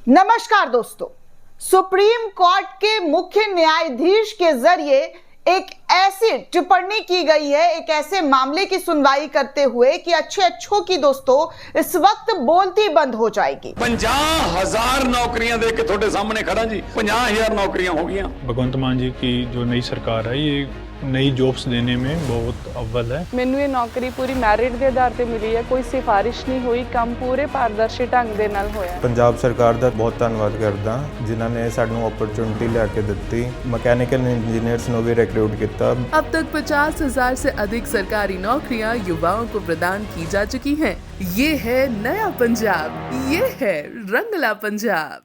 नमस्कार दोस्तों, supreme court के मुख्य न्यायाधीश के जरिए एक ऐसी टिप्पणी की गई है, एक ऐसे मामले की सुनवाई करते हुए कि अच्छों की दोस्तों इस वक्त बोलती बंद हो जाएगी। 50,000 नौकरियां दे के थोड़े सामने खड़ा जी, 50,000 नौकरियां हो गई। भगवंत मान जी की जो नई सरकार है ये नई जॉब्स देने में बहुत अव्वल है। ਮੈਨੂੰ ਇਹ ਨੌਕਰੀ ਪੂਰੀ ਮੈਰਿਟ ਦੇ ਆਧਾਰ ਤੇ ਮਿਲੀ ਹੈ, ਕੋਈ ਸਿਫਾਰਿਸ਼ ਨਹੀਂ ਹੋਈ, ਕੰਮ ਪੂਰੇ ਪਾਰਦਰਸ਼ੀ ਢੰਗ ਦੇ ਨਾਲ ਹੋਇਆ। ਪੰਜਾਬ ਸਰਕਾਰ ਦਾ ਬਹੁਤ ਧੰਨਵਾਦ ਕਰਦਾ ਜਿਨ੍ਹਾਂ ਨੇ ਸਾਨੂੰ ਓਪਰਚੁਨਿਟੀ ਲਿਆ ਕੇ ਦਿੱਤੀ। मैकेनिकल इंजीनियर्स ਨੂੰ भी रिक्रूट किया। अब तक 50,000 से अधिक सरकारी नौकरियां युवाओं को प्रदान की जा चुकी हैं। ये है नया पंजाब, ये है रंगला पंजाब।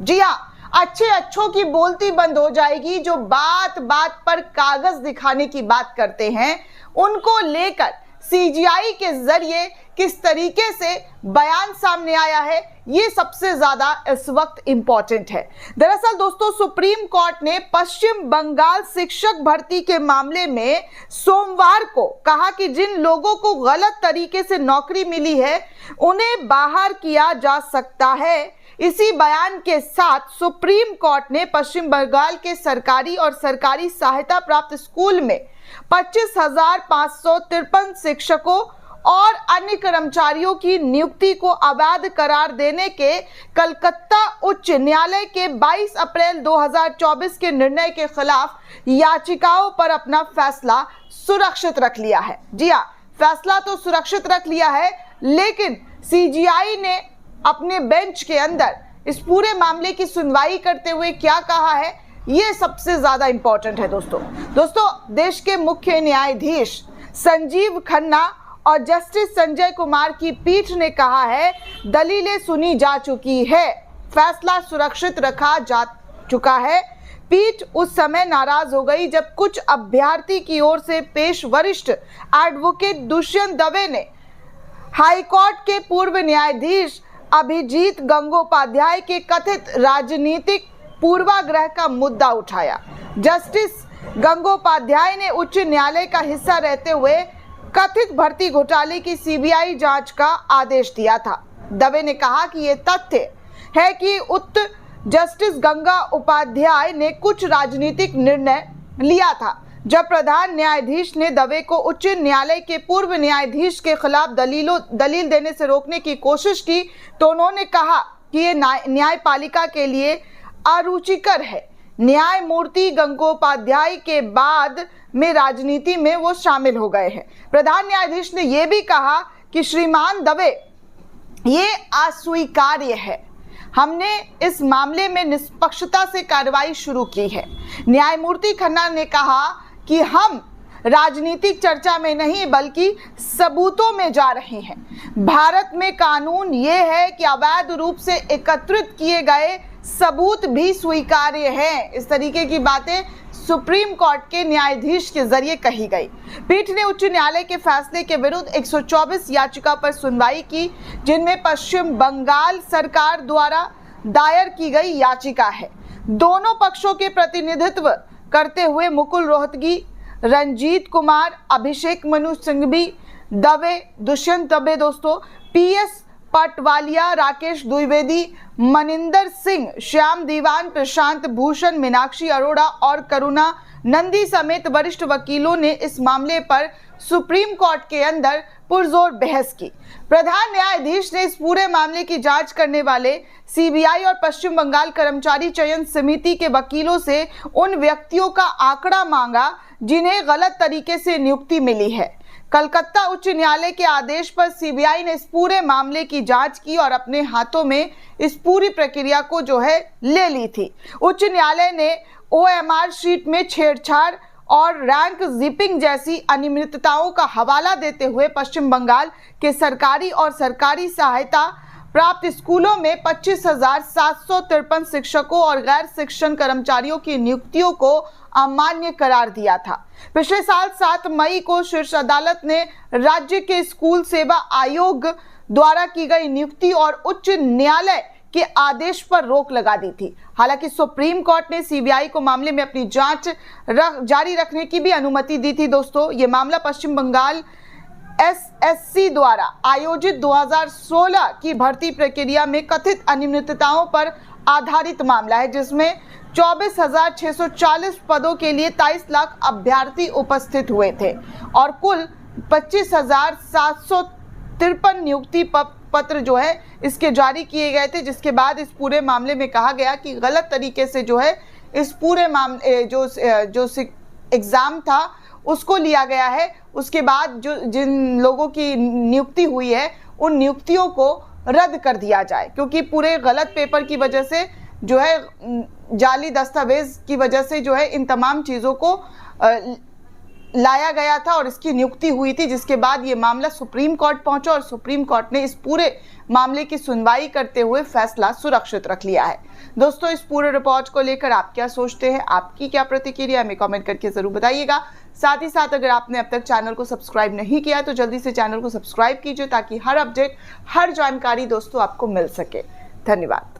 जी हाँ, अच्छों की बोलती बंद हो जाएगी। जो बात बात पर कागज दिखाने की बात करते हैं उनको लेकर सीजीआई के जरिए किस तरीके से बयान सामने आया है, ये सबसे ज्यादा इस वक्त इंपॉर्टेंट है। दरअसल दोस्तों, सुप्रीम कोर्ट ने पश्चिम बंगाल शिक्षक भर्ती के मामले में सोमवार को कहा कि जिन लोगों को गलत तरीके से नौकरी मिली है उन्हें बाहर किया जा सकता है। इसी बयान के साथ सुप्रीम कोर्ट ने पश्चिम बंगाल के सरकारी और सरकारी सहायता प्राप्त स्कूल में 25,553 शिक्षकों और अन्य कर्मचारियों की नियुक्ति को अवैध करार देने के कलकत्ता उच्च न्यायालय के 22 अप्रैल 2024 के निर्णय के खिलाफ याचिकाओं पर अपना फैसला सुरक्षित रख लिया है। जी हाँ, फैसला तो सुरक्षित रख लिया है, लेकिन सीजीआई ने अपने बेंच के अंदर इस पूरे मामले की सुनवाई करते हुए क्या कहा है, ये सबसे ज्यादा इंपॉर्टेंट है। दोस्तों देश के मुख्य न्यायाधीश संजीव खन्ना और जस्टिस संजय कुमार की पीठ ने कहा है दलीलें सुनी जा चुकी है, फैसला सुरक्षित रखा जा चुका है। पीठ उस समय नाराज हो गई जब कुछ अभ्यर्थी की ओर से पेश वरिष्ठ एडवोकेट दुष्यंत दवे ने हाईकोर्ट के पूर्व न्यायाधीश अभिजीत गंगोपाध्याय के कथित राजनीतिक पूर्वाग्रह का मुद्दा उठाया। जस्टिस गंगोपाध्याय ने उच्च न्यायालय का हिस्सा रहते हुए कथित भर्ती घोटाले की सीबीआई जांच का आदेश दिया था। दवे ने कहा कि यह तथ्य है कि उक्त जस्टिस गंगा उपाध्याय ने कुछ राजनीतिक निर्णय लिया था। जब प्रधान न्यायाधीश ने दवे को उच्च न्यायालय के पूर्व न्यायाधीश के खिलाफ दलील देने से रोकने की कोशिश की तो उन्होंने कहा कि ये न्यायपालिका के लिए अरुचिकर है। न्यायमूर्ति गंगोपाध्याय के बाद में राजनीति में वो शामिल हो गए हैं। प्रधान न्यायाधीश ने यह भी कहा कि श्रीमान दवे, ये अस्वीकार्य है, हमने इस मामले में निष्पक्षता से कार्रवाई शुरू की है। न्यायमूर्ति खन्ना ने कहा कि हम राजनीतिक चर्चा में नहीं बल्कि सबूतों में जा रहे हैं। भारत में कानून ये है कि अवैध रूप से एकत्रित किए गए सबूत भी स्वीकार्य हैं। इस तरीके की बातें सुप्रीम कोर्ट के न्यायाधीश के जरिए कही गई। पीठ ने उच्च न्यायालय के फैसले के विरुद्ध 124 याचिका पर सुनवाई की, जिनमें पश्चिम बंगाल सरकार द्वारा दायर की गई याचिका है। दोनों पक्षों के प्रतिनिधित्व करते हुए मुकुल रोहतगी, रंजीत कुमार, अभिषेक मनु सिंघवी, दवे, दुष्यंत दवे, दोस्तों पीएस पटवालिया, राकेश द्विवेदी, मनिंदर सिंह, श्याम दीवान, प्रशांत भूषण, मीनाक्षी अरोड़ा और करुणा नंदी समेत वरिष्ठ वकीलों ने इस मामले पर सुप्रीम कोर्ट के अंदर पुरजोर बहस की। प्रधान न्यायाधीश ने इस पूरे मामले की जांच करने वाले सीबीआई और पश्चिम बंगाल कर्मचारी चयन समिति के वकीलों से उन व्यक्तियों का आंकड़ा मांगा जिन्हें गलत तरीके से नियुक्ति मिली है। कलकत्ता उच्च न्यायालय के आदेश पर सीबीआई ने इस पूरे मामले की जांच की और अपने हाथों में इस पूरी प्रक्रिया को ले ली थी। उच्च न्यायालय ने ओएमआर शीट में छेड़छाड़ और रैंक जिपिंग जैसी अनियमितताओं का हवाला देते हुए पश्चिम बंगाल के सरकारी और सरकारी सहायता प्राप्त स्कूलों में 25,753 शिक्षकों और गैर शिक्षण कर्मचारियों की नियुक्तियों को अमान्य करार दिया था। पिछले साल 7 मई को शीर्ष अदालत ने राज्य के स्कूल सेवा आयोग द्वारा की गई नियुक्ति और उच्च न्यायालय के आदेश पर रोक लगा दी थी। हालांकि सुप्रीम कोर्ट ने सीबीआई को मामले में अपनी जांच जारी रखने की भी अनुमति दी थी। दोस्तों, ये मामला पश्चिम बंगाल एसएससी द्वारा आयोजित 2016 की भर्ती प्रक्रिया में कथित अनियमितताओं पर आधारित मामला है, जिसमें 24,640 पदों के लिए 23 लाख अभ्यर्थी उपस्थित हुए थे और कुल 25,753 नियुक्ति पत्र जो है इसके जारी किए गए थे। जिसके बाद इस पूरे मामले में कहा गया कि गलत तरीके से जो है इस पूरे मामले जो एग्जाम था उसको लिया गया है। उसके बाद जो जिन लोगों की नियुक्ति हुई है उन नियुक्तियों को रद्द कर दिया जाए, क्योंकि पूरे गलत पेपर की वजह से जो है जाली दस्तावेज की वजह से जो है इन तमाम चीज़ों को लाया गया था और इसकी नियुक्ति हुई थी। जिसके बाद ये मामला सुप्रीम कोर्ट पहुंचा और सुप्रीम कोर्ट ने इस पूरे मामले की सुनवाई करते हुए फैसला सुरक्षित रख लिया है। दोस्तों, इस पूरे रिपोर्ट को लेकर आप क्या सोचते हैं, आपकी क्या प्रतिक्रिया, हमें कमेंट करके जरूर बताइएगा। साथ ही साथ अगर आपने अब तक चैनल को सब्सक्राइब नहीं किया तो जल्दी से चैनल को सब्सक्राइब कीजिए ताकि हर अपडेट, हर जानकारी दोस्तों आपको मिल सके। धन्यवाद।